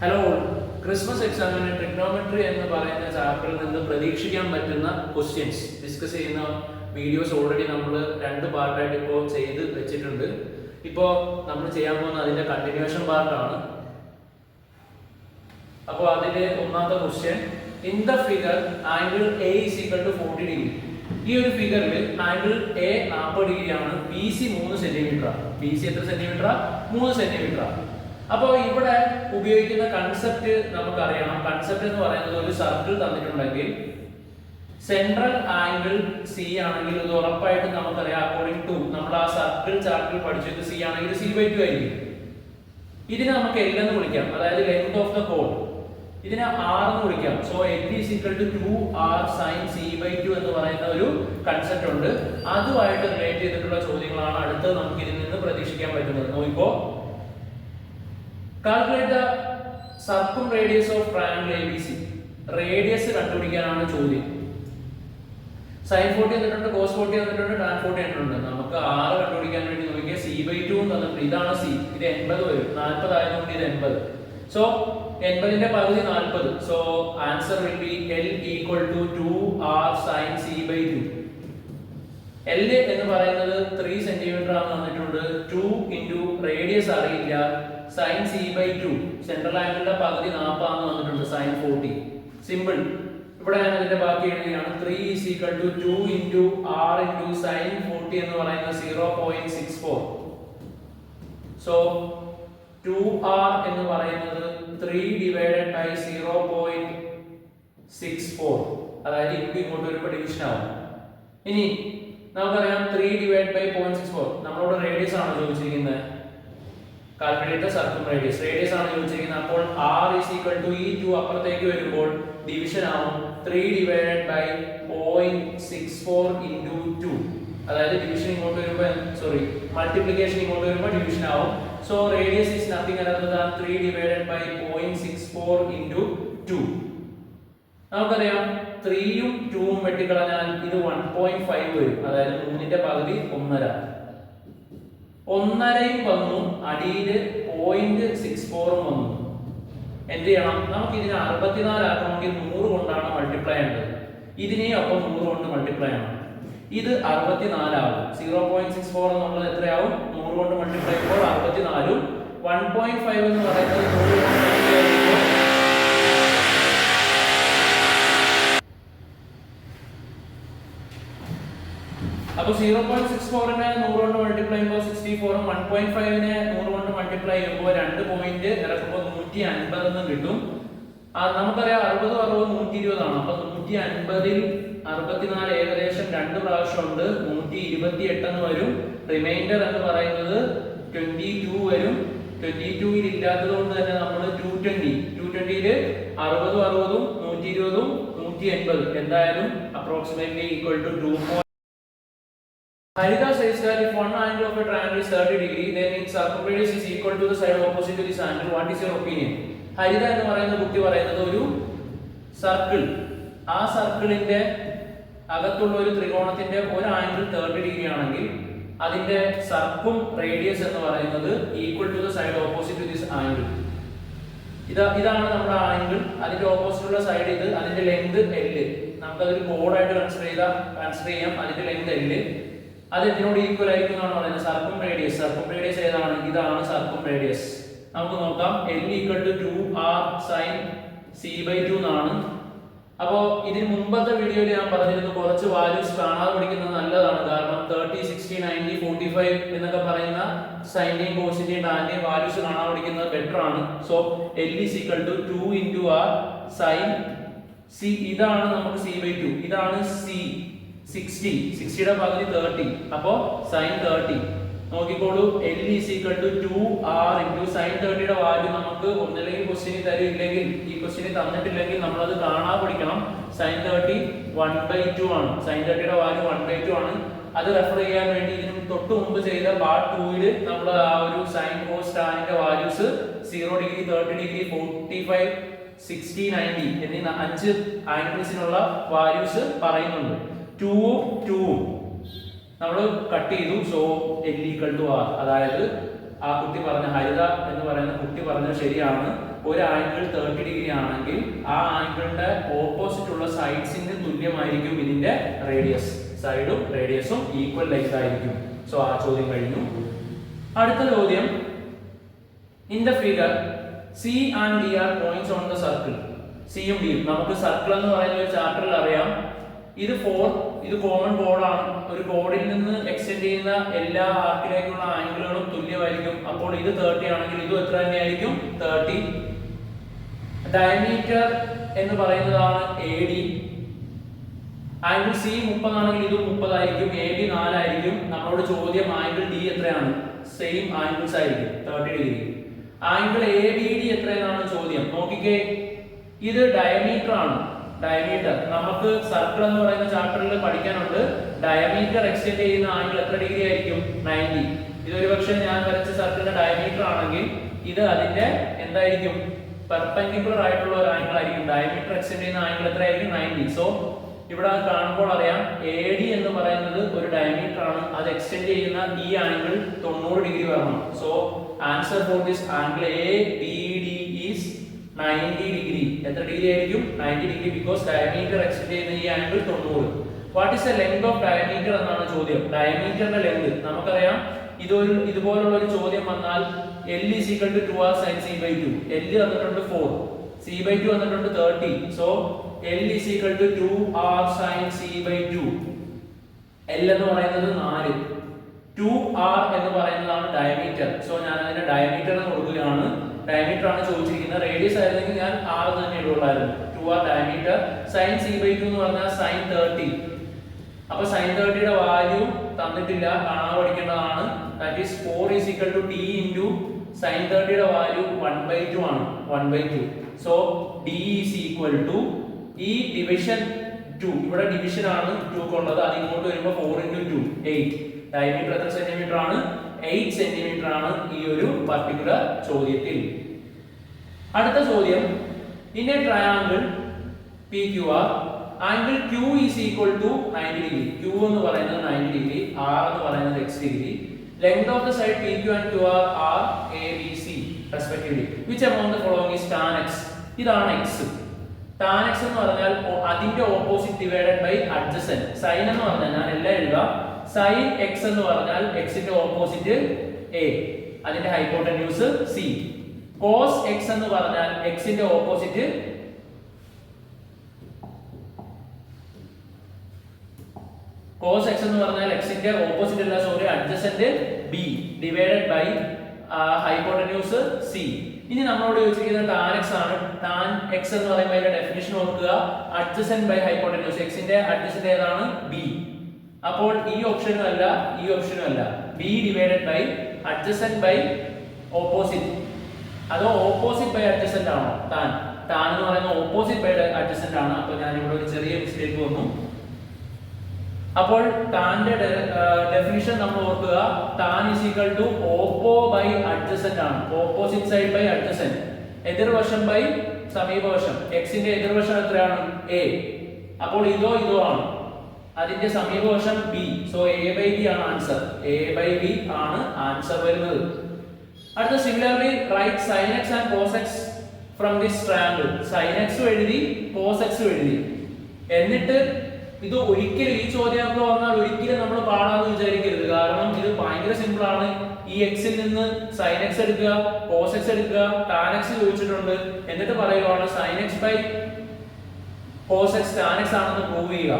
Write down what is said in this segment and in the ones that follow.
Hello, Christmas എക്സാമിന് trigonometry എന്ന് പറയുന്ന ചാപ്റ്ററിൽ നിന്ന് പ്രതീക്ഷിക്കാൻ പറ്റുന്ന ക്വസ്റ്റ്യൻസ് ഡിസ്കസ് ചെയ്യുന്ന വീഡിയോസ് ഓൾറെഡി നമ്മൾ 2 പാർട്ടായിട്ട് ഇപ്പോൾ ചെയ്ത് വെച്ചിട്ടുണ്ട്. ഇപ്പോൾ നമ്മൾ ചെയ്യാൻ പോകുന്ന അതിന്റെ കണ്ടിന്യൂഷൻ പാർട്ടാണ്. അപ്പോൾ അതിന്റെ ഒന്നാമത്തെ question, in the figure angle A is equal to 40 degree. ഈ ഒരു ഫിഗറിൽ ആംഗിൾ എ 40 ഡിഗ്രി ആണ്, ബി സി 3 സെന്റിമീറ്റർ ആണ്. ബി സി എത്ര സെന്റിമീറ്റർ? 3 സെന്റിമീറ്റർ ആണ്. അപ്പോൾ ഇവിടെ ഉപയോഗിക്കുന്ന കൺസെപ്റ്റ് നമുക്കറിയണം. കൺസെപ്റ്റ് എന്ന് പറയുന്നത്, ഒരു സർക്കിൾ തന്നിട്ടുണ്ടെങ്കിൽ സെൻട്രൽ ആംഗിൾ സി ആണെങ്കിൽ ഇത് ഉറപ്പായിട്ടും നമുക്കറിയാം, അക്കോർഡിംഗ് ടു നമ്മൾ ആ സർക്കിൾ ചാർട്ടിൽ പഠിച്ചത് സി ആണെങ്കിൽ c/2 ആയിരിക്കും. ഇതിനെ നമുക്ക് L എന്ന് വിളിക്കാം, അതായത് ലെങ്ത് ഓഫ് ദ കോൺ. ഇതിനെ R എന്ന് വിളിക്കാം. So L is equal to 2R sin c/2 എന്ന് പറയുന്ന ഒരു കൺസെപ്റ്റ് ഉണ്ട്. അതുമായിട്ട് റിലേറ്റ് ചെയ്തിട്ടുള്ള ചോദ്യങ്ങളാണ് അടുത്ത് നമുക്ക് ഇതിൽ നിന്ന് പ്രതീക്ഷിക്കാൻ പറ്റുന്നത്. നോക്കിക്കോ, calculate the circumradius of triangle ABC. Radius കണ്ടുപിടിക്കാനാണ് ചോദ്യം. sin 40 തന്നിട്ടുണ്ട്, cos 40 തന്നിട്ടുണ്ട്, tan 40 തന്നിട്ടുണ്ട്. നമുക്ക് R കണ്ടുപിടിക്കാൻ വേണ്ടി നോക്കിയാൽ c/2 തന്നിട്ടുണ്ട്. ഇതാണ് c, ഇത് 80 വരും. 40 ആയതുകൊണ്ട് ഇത് 80. സോ 80ന്റെ പകുതി 40. So answer will be L equal to 2R sin c/2. L എന്ന് പറയുന്നത് 3 സെന്റിമീറ്റർ ആണ് തന്നിട്ടുണ്ട്. 2 into റേഡിയസ് അറിയില്ല, sin c/2 സെൻട്രൽ ആംഗിളിന്റെ പകുതി 40 ആണ് തന്നിട്ടുണ്ട്, sin 40. സിമ്പിൾ. ഇവിടെ ഞാൻ അതിന്റെ ബാക്കി എഴുതുകയാണ്. 3 is equal to 2 into R into sin 40 എന്ന് പറയുന്നത് 0.64. സോ 2R എന്ന് പറയുന്നത് 3 divided by 0.64, അതായത് ഇങ്ങോട്ട് വരുമ്പോൾ ഡിവിഷൻ ആവും. ഇനി നമുക്കറിയാം 3 divided by 0.64 നമ്മളോട് റേഡിയസ് ആണ് ചോദിച്ചിരിക്കുന്നത്. കാൽക്കുലേറ്റ് ദ സർക്യുംറേഡിയസ്, റേഡിയസ് ആണ് ചോദിച്ചിരിക്കുന്നത്. അപ്പോൾ R is equal to ഈ 2 അപ്പുറത്തേക്ക് വരുമ്പോൾ ഡിവിഷൻ ആവും 3 divided by 0.64 into 2, അതായത് ഡിവിഷൻ ഇങ്ങോട്ട് വരുമ്പോൾ മൾട്ടിപ്ലിക്കേഷൻ ഇങ്ങോട്ട് വരുമ്പോൾ ഡിവിഷൻ ആവും. So radius is nothing other than 3 divided by 0.64 into 2. നമുക്കറിയാം 3ഉം 2ഉം വെട്ടിക്കളഞ്ഞാൽ ഇത് 1.5 വരും, അതായത് 3ന്റെ പകുതി 1.5. 1.5യും വന്നു, അടിയില് 0.64 വന്നു. എന്ത് ചെയ്യണം? നമുക്ക് ഇതിനെ 64 ആക്കണമെങ്കിൽ 100 കൊണ്ടാണ് മൾട്ടിപ്ലൈ ചെയ്യേണ്ടത്. ഇതിനെയും അപ്പം 100 കൊണ്ട് മൾട്ടിപ്ലൈ ചെയ്യണം. ഇത് 64 ആവും. 0.64 എന്നുള്ളത് എത്രയാവും? 100 കൊണ്ട് മൾട്ടിപ്ലൈ ചെയ്യുമ്പോൾ 64. 1.5 എന്ന് പറയുന്നത് 100 കൊണ്ട് മൾട്ടിപ്ലൈ ചെയ്യുമ്പോൾ അപ്പോൾ 0.64നെ 100 കൊണ്ട് മൾട്ടിപ്ലൈ ചെയ്യുമ്പോൾ 64ഉം 1.5നെ 100 കൊണ്ട് മൾട്ടിപ്ലൈ ചെയ്യുമ്പോൾ 2 പോയിന്റ് ഇറക്കുമ്പോൾ 150 എന്ന് കിട്ടും. നമുക്കറിയാം 60 60 120 ആണ്. അപ്പോൾ 150ൽ 64 ഏകദേശം 2 പ്രാവശ്യം ഉണ്ട്, 128 എന്ന് വരും. റിമൈൻഡർ എന്ന് പറയുന്നത് 22 വരും. 22ൽ ഇല്ലാത്തത് കൊണ്ട് തന്നെ നമ്മൾ 220ൽ 60 60ഉം 120ഉം 180 എന്തായാലും approximately equal to 2. Harida says that if one angle of a triangle is 30 degree, then its circumference is equal to the side opposite to this angle. What is your opinion? ഹരിത എന്ന് പറയുന്ന കുട്ടി പറയുന്നത്, ഒരു സർക്കിൾ, ആ സർക്കിളിന്റെ അകത്തുള്ള ഒരു ത്രികോണത്തിന്റെ ഒരു ആംഗിൾ 30 ഡിഗ്രി ആണെങ്കിൽ അതിന്റെ സർക്കും റേഡിയസ് എന്ന് പറയുന്നത് equal to the side opposite to this angle. ഇതാണ് നമ്മുടെ ആംഗിൾ, അതിന്റെ ഓപ്പോസിറ്റ് ഉള്ള സൈഡ് ഇത്, അതിന്റെ ലെങ്ത് L. നമുക്കതൊരു കോഡായിട്ട് കൺസിഡർ ചെയ്യാം. അതിന്റെ ലെങ്ത് L, അത് ഇതിനോട് ഈക്വൽ ആയിരിക്കും എന്നാണ് പറയുന്നത്. സർക്കും റേഡിയസ് ഏതാണ്? ഇതാണ് സർക്കും റേഡിയസ്. നമുക്ക് നോക്കാം. L equal to 2R sin c/2 എന്നാണ്. അപ്പോൾ ഇതിന് മുമ്പത്തെ വീഡിയോയിൽ ഞാൻ പറഞ്ഞിരുന്നു, കുറച്ച് വാല്യൂസ് കാണാതെ പഠിക്കുന്നത് നല്ലതാണ്. കാരണം 30, 60, 90, 45 എന്നൊക്കെ പറയുന്ന സൈന്റെയും കോസിന്റെയും ടാന്റെയും വാല്യൂസ് കാണാൻ പഠിക്കുന്നത് ബെറ്റർ ആണ്. So L is equal to 2 into R sin c. ഇതാണ് നമുക്ക് c/2, ഇതാണ് c. 60യുടെ പകുതി 30, അപ്പോൾ sin 30. നോക്കിക്കോളൂ, L is equal to 2R into sin 30യുടെ വാല്യൂ നമുക്ക് ഒന്നില്ലെങ്കിൽ ക്വസ്റ്റ്യനിൽ തരും, ഇല്ലെങ്കിൽ ഈ ക്വസ്റ്റ്യനിൽ തന്നിട്ടില്ലെങ്കിൽ നമ്മളത് കാണാൻ പഠിക്കണം. sin 30 1/2 ആണ്. sin 30യുടെ വാല്യൂ 1/2 ആണ്. അത് റെഫർ ചെയ്യാൻ വേണ്ടി ഇതിന് തൊട്ട് മുമ്പ് ചെയ്ത പാർട്ട് 2ൽ നമ്മൾ ആ ഒരു sin cos ടാനിന്റെ വാല്യൂസ് 0 ഡിഗ്രി, 30 ഡിഗ്രി, 45, 60, 90 എന്നീ 5 ആംഗിൾസിനുള്ള വാല്യൂസ് പറയുന്നുണ്ട്. 2 നമ്മൾ കട്ട് ചെയ്തു. So L equal to R, അതായത് ആ കുട്ടി പറഞ്ഞ ഹരിത എന്ന് പറയുന്ന കുട്ടി പറഞ്ഞത് ശരിയാണ്. ഒരു ആംഗിൾ 30 ഡിഗ്രി ആണെങ്കിൽ ആ ആംഗിളിന്റെ ഓപ്പോസിറ്റ് ഉള്ള സൈഡ്സിന് തുല്യമായിരിക്കും ഇതിന്റെ റേഡിയസ്. സൈഡും റേഡിയസും ഈക്വൽ ലെങ്ത് ആയിരിക്കും. സോ ആ ചോദ്യം കഴിഞ്ഞു. അടുത്ത ചോദ്യം, in the figure C and D are points on the circle. സിയും ഡിയും നമുക്ക് സർക്കിൾ എന്ന് പറയുന്ന ഒരു ചാപ്റ്ററിൽ അറിയാം. ഇത് കോമൺ കോഡാണ്. ഒരു കോഡിൽ നിന്ന് എക്സ്റ്റെൻഡ് ചെയ്യുന്ന എല്ലാ ആർക്കിലേക്കുള്ള ആംഗിളുകളും തുല്യമായിരിക്കും. അപ്പോൾ ഇത് 30 ആണെങ്കിൽ ഇതും എത്ര തന്നെയായിരിക്കും? 30. ഡയമീറ്റർ എന്ന് പറയുന്നതാണ് AD. ആംഗിൾ സി 30 ആണെങ്കിൽ ഇതും 30 ആയിരിക്കും. AD 4 ആയിരിക്കും. നമ്മളോട് ചോദ്യം ആംഗിൾ ഡി എത്രയാണ്? സെയിം ആംഗിൾസ് ആയിരിക്കും, 30 ഡിഗ്രി. ആംഗിൾ ABD എത്രയാണ് ചോദ്യം. നോക്കിക്കേ, ഇത് ഡയമീറ്റർ ആണ്. ഡയമീറ്റർ നമുക്ക് സർക്കിൾ എന്ന് പറയുന്ന ചാപ്റ്ററിൽ പഠിക്കാനുണ്ട്. ഡയമീറ്റർ എക്സ്റ്റെൻഡ് ചെയ്യുന്ന ആംഗിൾ എത്ര ഡിഗ്രി ആയിരിക്കും? 90. ഇതൊരു പക്ഷേ ഞാൻ വരച്ച സർക്കിളിന്റെ ഡയമീറ്റർ ആണെങ്കിൽ ഇത് അതിന്റെ എന്തായിരിക്കും? പെർപെൻഡിക്കുലർ ആയിട്ടുള്ള ഒരു ആംഗിൾ ആയിരിക്കും. ഡയമീറ്റർ എക്സ്റ്റെൻഡ് ചെയ്യുന്ന ആംഗിൾ എത്രയായിരിക്കും? 90. സോ ഇവിടെ കാണുമ്പോൾ അറിയാം AD എന്ന് പറയുന്നത് ഒരു ഡയമീറ്റർ ആണ്. അത് എക്സ്റ്റെൻഡ് ചെയ്യുന്ന ഈ ആംഗിൾ 90 ഡിഗ്രി വരണം. So answer for this angle ABD is 90 degree. എത്ര ഡിഗ്രി ആയിരിക്കും? 90 ഡിഗ്രി, ബിക്കോസ് ഡയമീറ്റർ എക്സ്റ്റെൻഡ് ചെയ്യുന്ന ഈ angle 90. What is the length of diameter എന്നാണ് ചോദ്യം. ഡയമീറ്ററിന്റെ ലെങ്ത് നമുക്കറിയാം. ഇതുപോലുള്ള ഒരു ചോദ്യം വന്നാൽ L is equal to 2r sin c/2. L തന്നിട്ടുണ്ട് 4, c/2 തന്നിട്ടുണ്ട് 30. So L is equal to 2r sin c/2. L എന്ന് പറയുന്നത് 4, 2r എന്ന് പറയുന്നതാണ് ഡയമീറ്റർ. സോ ഞാൻ അതിന്റെ ഡയമീറ്റർ എന്ന് കൊടുക്കുകയാണ്. ഡയമീറ്റർ ആണ് ചോദിച്ചിരിക്കുന്നത്. റേഡിയസ് ആയിരുന്നെങ്കിൽ ഞാൻ r തന്നെ ഇടുള്ളായിരുന്നു. 2r diameter. sin c/2 എന്ന് പറഞ്ഞാൽ sin 30. അപ്പോൾ sin 30യുടെ വാല്യൂ തന്നിട്ടില്ല, കാണാൻ പഠിക്കേണ്ടതാണ്. That is 4 is equal to t into sin 30യുടെ വാല്യൂ 1/2 ആണ്. 1/2. So d is equal to ഈ ഡിവിഷൻ 2, ഇവിടെ ഡിവിഷൻ ആണ് 2 കൊണ്ടത്. അത് ഇങ്ങോട്ട് വരുമ്പോൾ 4 into 2 8. ഡയമീറ്റർ എത്ര സെന്റിമീറ്റർ ആണ്? 8 സെന്റിമീറ്റർ ആണ് ഈ ഒരു പർട്ടിക്കുലർ ചോദ്യത്തിൽ. അടുത്ത ചോദ്യം, in A triangle PQR angle Q is equal to 90 degree. Q എന്ന് പറയുന്നത് 90 ഡിഗ്രി, R എന്ന് പറയുന്നത് x degree. Length of the side PQ and QR are ABC respectively. Which among the following is tan x? ഇതാണ് x. tan x എന്ന് പറഞ്ഞാൽ അതിന്റെ opposite divided by adjacent. sin എന്ന് പറഞ്ഞാൽ ഞാൻ എല്ലാം എഴുതാം. sin x എന്ന് പറഞ്ഞാൽ x ന്റെ ഓപ്പോസിറ്റ് a, അതിന്റെ ഹൈപ്പോട്ടന്യൂസ് c. cos x എന്ന് പറഞ്ഞാൽ x ന്റെ ഓപ്പോസിറ്റ് cos x എന്ന് പറഞ്ഞാൽ x ന്റെ ഓപ്പോസിറ്റ് അല്ല, sorry, adjacent b divided by hypotenuse c. ഇനി നമ്മളോട് ചോദിച്ചിരിക്കുന്നത് tan x ആണ്. tan x എന്ന് പറയുമ്പോൾ അതിന്റെ ഡെഫിനിഷൻ ഓർക്കുക. Adjacent by hypotenuse. x ന്റെ അഡ്ജസന്റ് ഏതാണ്? b. അപ്പോൾ ഈ ഓപ്ഷനും അല്ല, ഈ ഓപ്ഷനും അല്ല. b divided by adjacent by opposite. അതോ ഓപ്പോസിറ്റ് ബൈ അഡ്ജസന്റ് ആണോ? tan എന്ന് പറയുന്നത് ഓപ്പോസിറ്റ് ബൈ അഡ്ജസന്റ് ആണ്. അപ്പോൾ ഞാൻ ഇവിടെ ഒരു ചെറിയ മിസ്റ്റേക്ക് വന്നു. അപ്പോൾ ടാന്റെ ഡെഫിനിഷൻ നമ്മൾ ഓർക്കുക. tan is equal to oppo by adjacent ആണ്. Opposite side by adjacent. എതിർവശം ബൈ സമീപവശം. x ന്റെ എതിർവശം എത്രയാണ്? a. അപ്പോൾ ഇതോ ആണ്. അതിന്റെ സമീപവശം b. സോ a/b ആണ് ആൻസർ. a/b ആണ് ആൻസർ വരുന്നത്. അടുത്ത similarly write sin x and cos x from this triangle. sin x എഴുതി, cos x എഴുതി. എന്നിട്ട് ഇത് ഒരിക്കലും ഈ ചോദ്യം വന്നാൽ ഒരിക്കലും നമ്മൾ പാടാന്ന് വിചാരിക്കരുത്. കാരണം ഇത് ഭയങ്കര സിമ്പിൾ ആണ്. ഈ എക്സിൽ നിന്ന് sin x എടുക്കുക, cos x എടുക്കുക, tan x ചോദിച്ചിട്ടുണ്ട്. എന്നിട്ട് പറയുവാണ് sin x by cos x tan x ആണെന്ന് പ്രൂവ് ചെയ്യുക.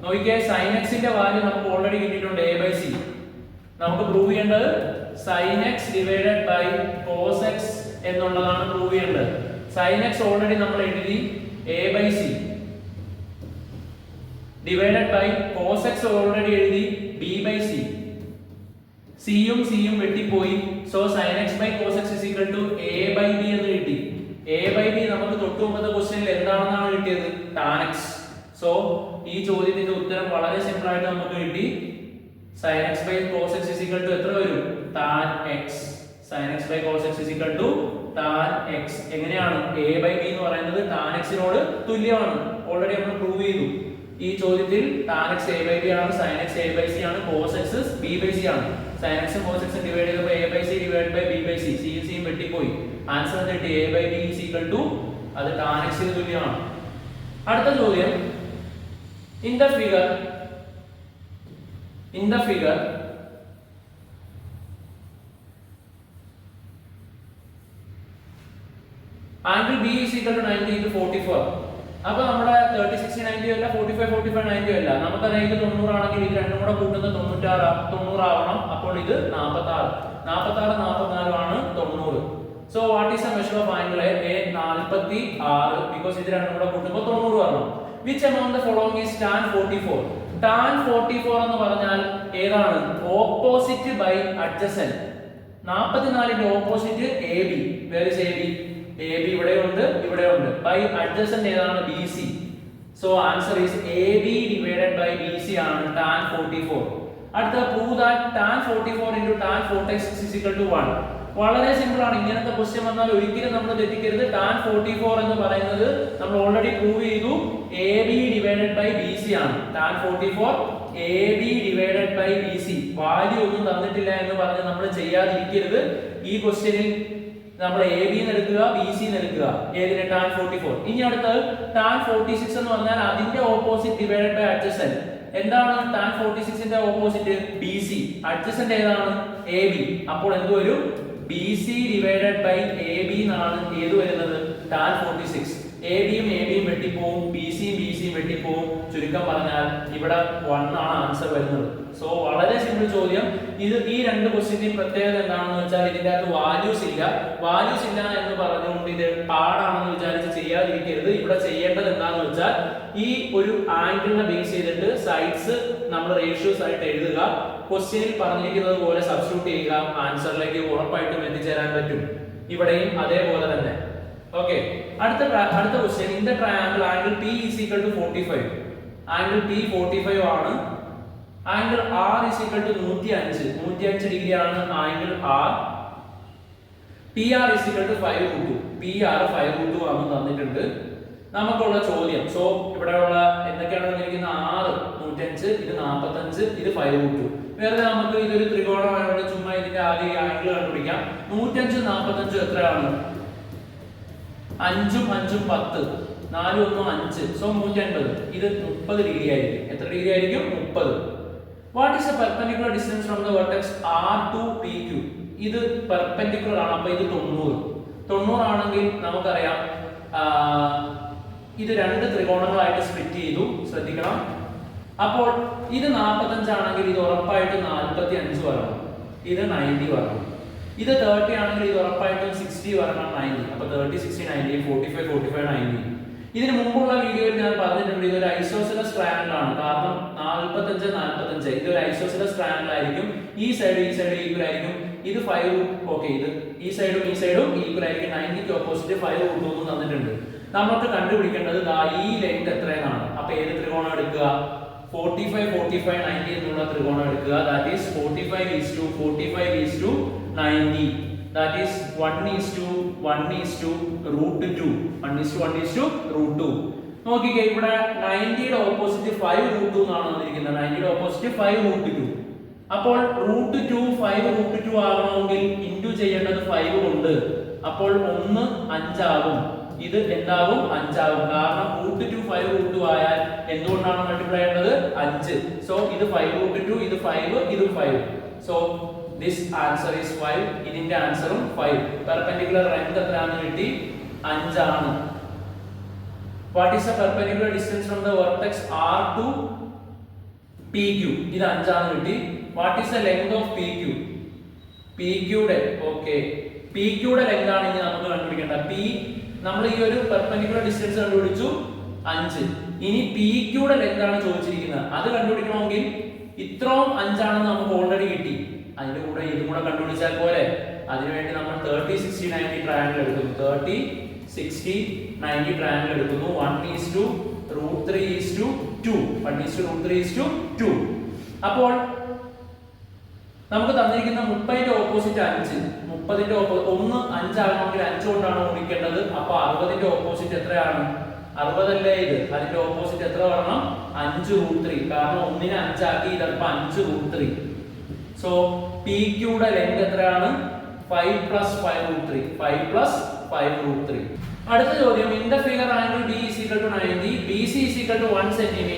നോക്കിക്കേ, sin x ന്റെ വാല്യൂ നമുക്ക് ഓൾറെഡി കിട്ടിയിട്ടുണ്ട് a/c. നമുക്ക് പ്രൂവ് ചെയ്യേണ്ടത് sin x divided by cos x എന്നുള്ളതാണ് പ്രൂവ് ചെയ്യേണ്ടത്. sin x ഓൾറെഡി നമ്മൾ എഴുതി, a/c divided by cos x already എഴുതി, b/c. സിയും സിയും വെട്ടിപ്പോയി. So sin x by cos x is equal to a/b എന്ന് കിട്ടി. a/b നമുക്ക് തൊട്ട് മുമ്പത്തെ ക്വസ്റ്റ്യനിൽ എന്താണെന്നാണ് കിട്ടിയത്? tan x. സോ ഈ ചോദ്യത്തിന്റെ ഉത്തരം വളരെ സിമ്പിൾ ആയിട്ട് നമുക്ക് കിട്ടി. sin x by cos x is equal to എത്ര വരും? tan x. sin x by cos x is equal to tan x. എങ്ങനെയാണ്? a/b എന്ന് പറയുന്നത് tan x നോട് തുല്യമാണ്. ഓൾറെഡി നമ്മൾ പ്രൂവ് ചെയ്തു. ഈ ചോദ്യത്തിൽ tan x a/b ആണ്, sin x a/c ആണ്, cos x b/c ആണ്. sin x cos x divide ചെയ്തപ്പോൾ a/c divide by b/c. c യും വെട്ടിപ്പോയി. ആൻസർ എന്ത് കിട്ടി? a by b is equal to അത് tan x ന് തുല്യമാണ്. അടുത്ത ചോദ്യം, in the figure angle b is equal to 90 into 44. അപ്പൊ നമ്മുടെ 30 60 90 അല്ല, 45 45 90 അല്ല. നമുക്കറിയാം ഇത് 90 ആണെങ്കിൽ ഇത് രണ്ടും കൂടെ കൂട്ടുന്നത് 90 ആവണം. അപ്പോൾ ഇത് 46 44 ആണ് 90. So what is the measure of angle A? 46, because ഇത് രണ്ടും കൂടെ കൂട്ടുമ്പോൾ 90 വരണം. Which amount the following is tan 44? tan 44 എന്ന് പറഞ്ഞാൽ ഏതാണ്? Opposite by adjacent. 44ന്റെ opposite AB. Where is AB? AB ഇവിടെയുണ്ട്, ഇവിടെയുണ്ട്. ബൈ അഡ്ജസന്റ് ഏതാണ്? BC. So answer is AB divided by BC ആണ് tan 44. അടുത്ത prove that tan 44 into tan 4x is equal to 1. വളരെ സിമ്പിൾ ആണ്. ഇങ്ങനത്തെ ക്വസ്റ്റ്യൻ വന്നാൽ ഒരിക്കലും നമ്മൾ തെറ്റിക്കരുത്. tan 44 എന്ന് പറയുന്നത് നമ്മൾ ഓൾറെഡി പ്രൂവ് ചെയ്തു AB ഡിവൈഡഡ് ബൈ BC ആണ്. tan 44 AB divided by BC. Value ഒന്നും തന്നിട്ടില്ല എന്ന് പറഞ്ഞ് നമ്മൾ ചെയ്യാതിരിക്കരുത്. ഈ ക്വസ്റ്റ്യനിൽ നമ്മൾ AB ന്ന് എടുക്കുക, BC ന്ന് എടുക്കുക. ഏതിനെ? tan 44. ഇനി അടുത്തത് tan 46 എന്ന് പറഞ്ഞാൽ അതിന്റെ ഓപ്പോസിറ്റ് ഡിവൈഡഡ് ബൈ അഡ്ജസന്റ്. എന്താണ് tan 46 ന്റെ ഓപ്പോസിറ്റ്? BC. അഡ്ജസന്റ് ഏതാണ്? AB. അപ്പോൾ എന്ത് വരും? BC ഡിവൈഡഡ് ബൈ AB എന്നാണ് ഏത് വരുന്നത്? tan 46. AB യും AB യും വെട്ടിപ്പോവും, BC യും BC യും വെട്ടിപ്പോവും. ചുരുക്കം പറഞ്ഞാൽ ഇവിടെ 1 ആണ് ആൻസർ വരുന്നത്. സോ വളരെ സിമ്പിൾ ചോദ്യം. ഇത് ഈ രണ്ട് ക്വസ്റ്റ്യന്റെയും പ്രത്യേകത എന്താണെന്ന് വെച്ചാൽ ഇതിന്റെ അകത്ത് വാല്യൂസ് ഇല്ല എന്ന് പറഞ്ഞുകൊണ്ട് ഇത് പാടാണെന്ന് വിചാരിച്ച് ചെയ്യാതിരിക്കരുത്. ഇവിടെ ചെയ്യേണ്ടത് എന്താണെന്ന് വെച്ചാൽ ഈ ഒരു ആംഗിളിനെ ബേസ് ചെയ്തിട്ട് സൈഡ്സ് നമ്മൾ റേഷ്യോസ് ആയിട്ട് എഴുതുക. ക്വസ്റ്റ്യനിൽ പറഞ്ഞിരിക്കുന്നത് പോലെ സബ്സ്റ്റിറ്റ്യൂട്ട് ചെയ്യുക. ആൻസറിലേക്ക് ഉറപ്പായിട്ടും എത്തിച്ചേരാൻ പറ്റും. ഇവിടെയും അതേപോലെ തന്നെ. ഓക്കെ, അടുത്ത question. In the triangle angle P is equal to 45. Angle P 45 ആണ്. Angle R is equal to 105 degree ആണ് angle R. PR is equal to 5√2. PR 5√2 ആണെന്ന് തന്നിട്ടുണ്ട്. നമുക്കുള്ള ചോദ്യം, സോ ഇവിടെയുള്ള എന്തൊക്കെയാണ് തന്നിരിക്കുന്ന? 6 105, ഇത് 45, ഇത് 5√2. വേറെ നമുക്ക് ഇതൊരു ത്രികോണമായതുകൊണ്ട് ചുമ്മാ ഇതിന്റെ ആദ്യം ആംഗിൾ കണ്ടുപിടിക്കാം. 105 45 എത്രയാണ്? 5 5 10, 4 1 5, സോ 150. ഇത് 30 ഡിഗ്രി ആയിരിക്കും. എത്ര ഡിഗ്രി ആയിരിക്കും? 30. What is the perpendicular distance from the vertex R to PQ? ഇത് പെർപെൻഡിക്കുലർ ആണ്. അപ്പോൾ ഇത് 90 ആണെങ്കിൽ നമുക്കറിയാം ഇത് രണ്ട് ത്രികോണങ്ങളായിട്ട് സ്പ്ലിറ്റ് ചെയ്തു. ശ്രദ്ധിക്കണം. അപ്പോൾ ഇത് 45 ആണെങ്കിൽ ഇത് ഉറപ്പായിട്ടും 45 വരണം. ഇത് 90 വരണം. ഇത് 30 ആണെങ്കിൽ ഇത് ഉറപ്പായിട്ടും 60 വരണം. 90. അപ്പോൾ 30 60 90 45 45 90. ഇതിന് മുമ്പുള്ള വീഡിയോയിൽ ഞാൻ പറഞ്ഞിട്ടുണ്ട് ഇതൊരു ഐസോസെലസ് ട്രയാംഗിൾ ആണ്. കാരണം 45 45 ഇതൊരു ഐസോസെലസ് ട്രയാംഗിൾ ആയിരിക്കും. ഈ സൈഡ് ഈക്വൽ ആയിരിക്കും. ഇത് 5. ഓക്കെ, ഇത് ഈ സൈഡും ഈക്വൽ ആയിരിക്കും. 90ക്ക് ഓപ്പോസിറ്റ് 5√2 തന്നിട്ടുണ്ട്. നമുക്ക് കണ്ടുപിടിക്കേണ്ടത് ഈ ലെങ്ത് എത്രയാണ്. അപ്പൊ ഏത് ത്രികോണം എടുക്കുക? 45 45 90 എന്നുള്ള ത്രികോണം എടുക്കുക. That is 45:45:90. That is 1:1:√2. 1:1:√2. നോക്കിക്കേ, ഇവിടെ 90യുടെ ഓപ്പോസിറ്റ് 5√2 എന്നാണ് വന്നിരിക്കുന്നത്. 90യുടെ ഓപ്പോസിറ്റ് 5√2. അപ്പോൾ √2 5√2 ആകണമെങ്കിൽ ഇൻടു ചെയ്യേണ്ടത് 5 കൊണ്ട്. അപ്പോൾ 1 5 ആകും. ഇത് എന്താകും? 5 ആകും. കാരണം √2 5√2 ആയാൽ എന്തുകൊണ്ടാണ് മൾട്ടിപ്ലൈ ചെയ്യേണ്ടത്? 5. സോ ഇത് 5√2, ഇത് 5, ഇത് 5. So this answer is 5. ഇതിന്റെ ആൻസറും 5. പെർപെൻഡിക്കുലർ ലെങ്ത് എത്രയാണെന്ന് കിട്ടി? 5 ആണ്. what is the perpendicular distance from the vertex R to PQ? ഇത് 5 ആണെന്ന് കിട്ടി. what is the length of PQ? PQ യുടെ PQ യുടെ ലെങ്ത് ആണ് ഇനി നമുക്ക് കണ്ടുപിടിക്കേണ്ടത്. P നമ്മൾ ഈ ഒരു പെർപെൻഡിക്കുലർ ഡിസ്റ്റൻസ് കണ്ടുപിടിച്ചു 5. ഇനി PQ യുടെ ലെങ്ത് ആണ് ചോദിച്ചിരിക്കുന്നത്. അത് കണ്ടുപിടിക്കണമെങ്കിൽ ഇത്രയും 5 ആണെന്ന് നമുക്ക് ഓൾറെഡി കിട്ടി. അതിന്റെ കൂടെ ഇതും കൂടെ കണ്ടുപിടിച്ചാൽ പോരെ. അതിനുവേണ്ടി നമ്മൾ 30 60 90 ട്രയാംഗിൾ എടുക്കുന്നു. 30 60 90 ട്രയാംഗിൾ എടുക്കുന്നു. 1:√3:2. 1:√3:2. അപ്പോൾ നമുക്ക് തന്നിരിക്കുന്ന 30ന്റെ ഓപ്പോസിറ്റ് 5. 30ന്റെ ഓപ്പോസിറ്റ് 1 5 ആകണമെങ്കിൽ 5 കൊണ്ടാണ് ഗുണിക്കേണ്ടത്. അപ്പോൾ 60ന്റെ ഓപ്പോസിറ്റ് എത്രയാണ്? 60 അല്ലേ ഇത്? അതിന്റെ ഓപ്പോസിറ്റ് എത്ര വരണം? 5√3. കാരണം 1നെ 5 ആക്കി, ഇതപ്പോൾ 5√3. സോ PQ യുടെ ലെങ്ത് എത്രയാണ്? 5 plus 5 root 3. 5 plus 5 root 3. അടുത്ത ചോദ്യം, in the figure angle D is equal to 90, BC is equal to 1 cm,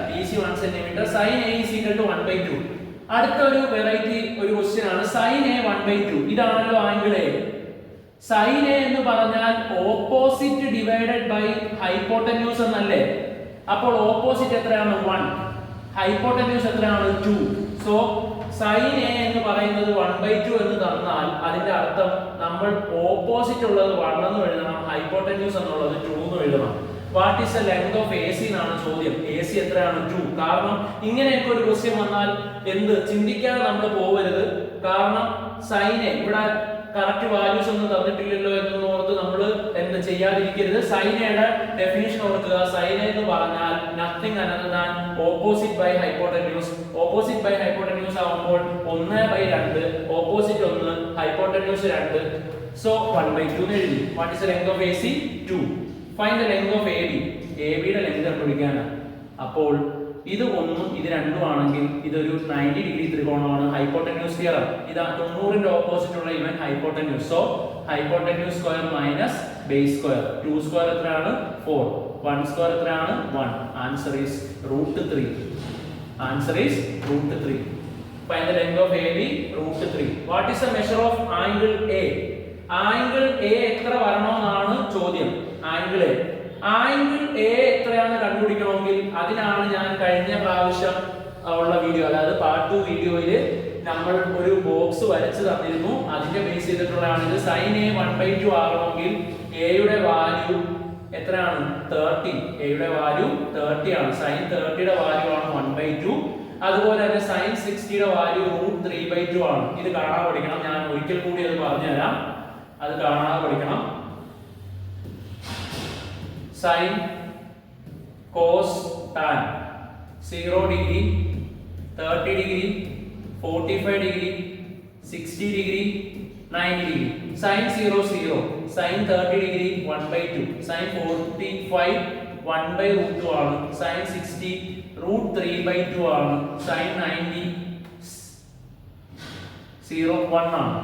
BC 1 cm, sin A is equal to 1/2. അടുത്ത ഒരു വെറൈറ്റി ഒരു ക്വസ്റ്റ്യൻ ആണ് sin A 1/2. ഇതാണല്ലോ angle A. sin A എന്ന് പറഞ്ഞാൽ opposite divided by hypotenuse എന്നല്ലേ? അപ്പോൾ opposite എത്രയാണ്? 1. ഹൈപ്പോട്ടന്യൂസ് എത്രയാണ്? 2. സോ sin A എന്ന് പറയുന്നത് 1/2 എന്ന് തന്നാൽ അതിന്റെ അർത്ഥം നമ്മൾ ഓപ്പോസിറ്റ് ഉള്ളത് 1 എന്ന് എഴുതണം, ഹൈപ്പോട്ടന്യൂസ് എന്നുള്ളത് 2 എന്ന് എഴുതണം. What is the length of AC എന്നാണ് ചോദ്യം. AC എത്രയാണ്? 2. കാരണം ഇങ്ങനെയൊക്കെ ഒരു ക്വസ്റ്റ്യൻ വന്നാൽ എന്ത് ചിന്തിക്കാതെ നമ്മൾ പോവരുത്. കാരണം sin A ഇവിടെ കറക്റ്റ് വാല്യൂസ് ഒന്നും തന്നിട്ടില്ലല്ലോ എന്ന് ഓർത്ത് നമ്മൾ എന്ത് ചെയ്യാതിരിക്കരുത്. sin യുടെ ഡെഫിനിഷൻ ഓർക്കുക. sin എന്ന് പറഞ്ഞാൽ nothing another than opposite by hypotenuse. Opposite by hypotenuse ആവുമ്പോൾ 1/2, ഓപ്പോസിറ്റ് 1, ഹൈപ്പോട്ടന്യൂസ് 2. സോ 1/2 എന്ന് എഴുതി. What is the length of AC? 2. Find the length of AB. AB യുടെ ലെങ്ത് കണ്ടുപിടിക്കാനാണ്. അപ്പോൾ ഇത് 1 ഇത് 2 ആണെങ്കിൽ ഇതൊരു 90 ഡിഗ്രി ത്രികോണമാണ്. ഹൈപ്പോട്ടന്യൂസ് തിയറം ഇതാ 90ന്റെ ഓപ്പോസിറ്റ് ഉള്ള ഇവൻ hypotenuse. So hypotenuse square minus base square. 2 square എത്രയാണ്? 4. 1 സ്ക്വയർ എത്രയാണ്? 1. Answer is √3. Answer is √3. Find the length of AB √3. What is the measure of angle A? Angle A എത്ര വരണമെന്നാണ് ചോദ്യം. Angle A എത്രയാണ് കണ്ടുപിടിക്കണമെങ്കിൽ അതിനാണ് ഞാൻ കഴിഞ്ഞ പ്രാവശ്യം ഉള്ള വീഡിയോ, അതായത് പാർട്ട് 2 വീഡിയോയിൽ നമ്മൾ ഒരു ബോക്സ് വരച്ചു തന്നിരുന്നു. അതിന്റെ ബേസ് ചെയ്തിട്ടുള്ളതാണ് ഇത്. sin A 1/2 ആകണമെങ്കിൽ A യുടെ വാല്യൂ എത്രയാണ്? 30. A യുടെ വാല്യൂ 30 ആണ്. sin 30 യുടെ വാല്യൂ ആണ് 1/2. അതുപോലെ തന്നെ sin 60 യുടെ വാല്യൂ √3/2 ആണ്. ഇത് കാണാൻ പഠിക്കണം. ഞാൻ ഒരിക്കൽ കൂടി അത് പറഞ്ഞുതരാം. അത് കാണാതെ പഠിക്കണം. sin cos tan 0 degree 30 degree 45 degree 60 degree 90 degree. sin 0 0, sin 30 degree 1/2, sin 45 1/√2 ആണ്, sin 60 √3/2 ആണ്, sin 90 0 1 ആണ്.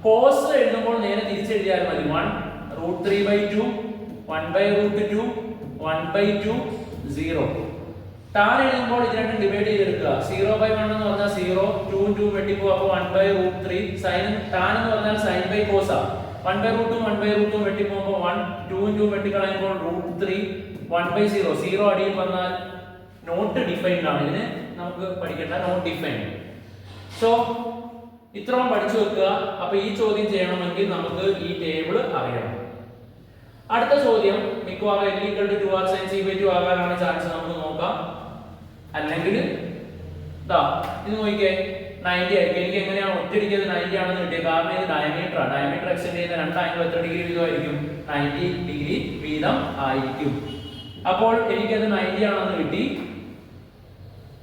cos എഴുതുമ്പോൾ നേരെ തിരിച്ചെഴുതിയാൽ മതി. 1 √3/2 1/√2 1/2 0. tan എഴുതുമ്പോൾ ഇത് രണ്ടും ഡിവൈഡ് ചെയ്തെടുക്കുക. 0/1 എന്ന് പറഞ്ഞാൽ 0, 2 2 വെട്ടിപ്പോകും. അപ്പോൾ 1/√3. sin tan എന്ന് പറഞ്ഞാൽ sin ബൈ cos ആ. 1/√2 1/√2 വെട്ടിപ്പോകുമ്പോൾ 1, 2 2 വെട്ടിക്കളയുമ്പോൾ √3 1/0. 0 അടിയിൽ വന്നാൽ നോട്ട് ഡിഫൈൻഡ് ആണ്. ഇതിന് നമുക്ക് പഠിക്കേണ്ട നോട്ട് ഡിഫൈൻഡ്. സോ ഇത്രയും പഠിച്ചു വെക്കുക. അപ്പോൾ ഈ ചോദ്യം ചെയ്യണമെങ്കിൽ നമുക്ക് ഈ ടേബിൾ അറിയണം. അടുത്ത ചോദ്യം മിക്കവാറും L = 2r sin c/2 ആകാനാണ് chance. നമുക്ക് നോക്കാം. അല്ലെങ്കിൽ ഇത് നോക്കിക്കേ 90 ആയിരിക്കും. എനിക്ക് എങ്ങനെയാണ് ഒറ്റയടിക്ക് 90 ആണെന്ന് കിട്ടിയത്? കാരണം ഇത് ഡയമീറ്റർ ആണ്. ഡയമീറ്റർ എക്സ്റ്റെൻഡ് ചെയ്യുന്ന രണ്ട് ആംഗിൾ എത്ര ഡിഗ്രി വീതമായിരിക്കും? 90 ഡിഗ്രി വീതം ആയിരിക്കും. അപ്പോൾ എനിക്കത് 90 ആണെന്ന് കിട്ടി.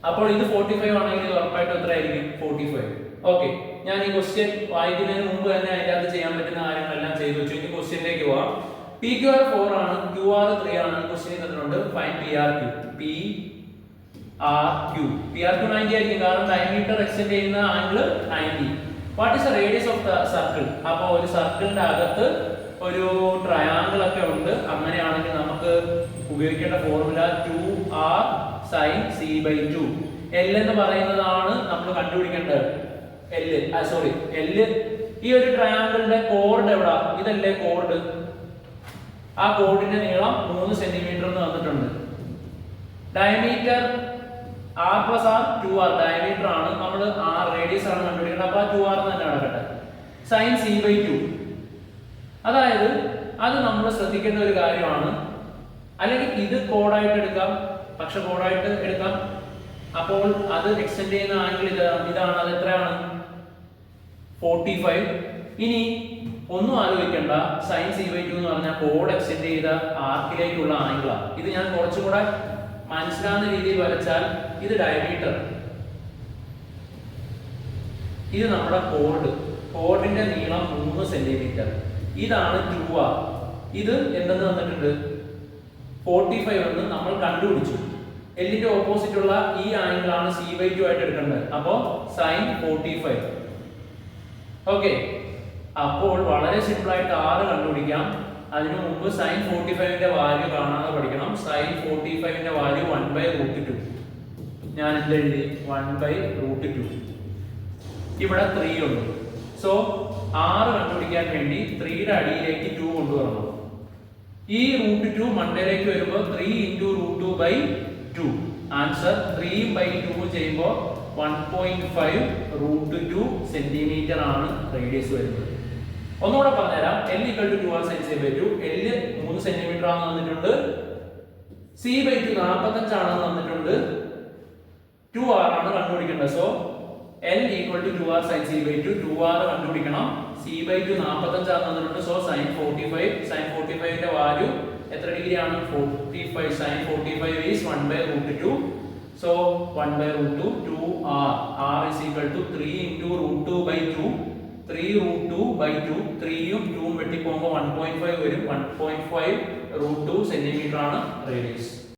അപ്പോൾ ഇത് 45 ആണെങ്കിൽ ഇത് ഉറപ്പായിട്ടും എത്ര ആയിരിക്കും? 45. ഓക്കെ, ഞാൻ ഈ ക്വസ്റ്റ്യൻ വായിക്കുന്നതിന് മുമ്പ് തന്നെ അതിൻ്റെ അകത്ത് ചെയ്യാൻ പറ്റുന്ന കാര്യങ്ങളെല്ലാം ചെയ്തു വെച്ചു. ഇനി ക്വസ്റ്റ്യനിലേക്ക് പോവാം. PQR 4 ആണ്, QR 3 ആണ്. ക്വസ്റ്റ്യൻ തന്നിട്ടുണ്ട്. Find PRQ. PRQ 90 ആയിരിക്കും, കാരണം ഡയമീറ്റർ എക്സ്റ്റെൻഡ് ചെയ്യുന്ന angle 90. What is the radius of the circle? അപ്പോൾ ഒരു സർക്കിളിന്റെ അകത്ത് ഒരു ട്രയാങ്കിൾ ഒക്കെ ഉണ്ട്. അങ്ങനെയാണെങ്കിൽ നമുക്ക് ഉപയോഗിക്കേണ്ട formula 2r sin c/2. L എന്ന് പറയുന്നതാണ് നമ്മൾ കണ്ടുപിടിക്കേണ്ടത്. L ഈ ഒരു ട്രയാങ്കിളിന്റെ കോർഡ് എവിടാ? ഇതല്ലേ കോർഡ്. ആ കോർഡിന്റെ നീളം 3 സെന്റിമീറ്റർ എന്ന് തന്നിട്ടുണ്ട്. Diameter r + r 2r diameter ആണ്. നമ്മൾ r റേഡിയസ് ആണ് കണ്ടുപിടിക്കുന്നത്. അപ്പോൾ 2r തന്നെ നടക്കട്ടെ. sin c/2, അതായത് അത് നമ്മൾ ശ്രദ്ധിക്കേണ്ട ഒരു കാര്യമാണ്. അല്ലെങ്കിൽ ഇത് കോഡായിട്ട് എടുക്കാം, പക്ഷെ കോഡായിട്ട് എടുക്കാം. അപ്പോൾ അത് എക്സ്റ്റെൻഡ് ചെയ്യുന്ന ആംഗിൾ ഇതാണ്. അത് എത്രയാണ്? 45. ഇനി ഒന്നും ആലോചിക്കേണ്ട. sin c/2 എന്ന് പറഞ്ഞാൽ കോഡ് എക്സ്റ്റെൻഡ് ചെയ്ത ആർക്കിലേക്കുള്ള ആംഗിളാണ്. ഇത് ഞാൻ കുറച്ചും കൂടെ മനസ്സിലാവുന്ന രീതിയിൽ വരച്ചാൽ ഇത് ഡയമീറ്റർ, ഇത് നമ്മുടെ കോഡിന്റെ നീളം 3 സെന്റിമീറ്റർ. ഇതാണ് 2r. ഇത് എന്തെന്ന് തന്നിട്ടുണ്ട്? 45 എന്ന് നമ്മൾ കണ്ടുപിടിച്ചു. എല്ലിന്റെ ഓപ്പോസിറ്റ് ഉള്ള ഈ ആംഗിൾ ആണ് c/2 ആയിട്ട് എടുക്കേണ്ടത്. അപ്പോൾ sin 45. ഓക്കെ, അപ്പോൾ വളരെ സിമ്പിൾ ആയിട്ട് r കണ്ടുപിടിക്കാം. അതിനു മുമ്പ് sin 45ന്റെ വാല്യൂ കാണാതെ പഠിക്കണം. sin 45ന്റെ വാല്യൂ 1/√2. ഞാൻ എന്ത് എഴുതി? 1/√2. ഇവിടെ 3 ഉണ്ട്. സോ r കണ്ടുപിടിക്കാൻ വേണ്ടി 3യുടെ അടിയിലേക്ക് 2 കൊണ്ടുവരണം. ഈ √2 മണ്ടയിലേക്ക് വരുമ്പോൾ 3 × √2/2. ആൻസർ 3/2 ചെയ്യുമ്പോൾ 1.5 സെന്റിമീറ്റർ ആണ് റേഡിയസ് വരുന്നത്. ഒന്നുകൂടെ പറഞ്ഞുതരാം. L = 2r sin c/2. L 3 centimetre ആണെന്ന് തന്നിട്ടുണ്ട്. c/2 45 ആണെന്ന് തന്നിട്ടുണ്ട്. 2r ആണ് കണ്ടുപിടിക്കേണ്ടത്. So L = 2r sin c/2. 2r കണ്ടുപിടിക്കണം. c/2 45 ആണെന്ന് തന്നിട്ടുണ്ട്. സോ sin 45ന്റെ വാല്യൂ എത്ര ഡിഗ്രി ആണ്? 45. sin 45 is 1/√2. So 1/√2 2r. r is equal to 3 × √2/2. 3√2/2. 3യും 2ഉം വെട്ടി പോകുമ്പോൾ 1.5 വരും. 1.5 √2 സെന്റിമീറ്റർ ആണ് റേഡിയസ്.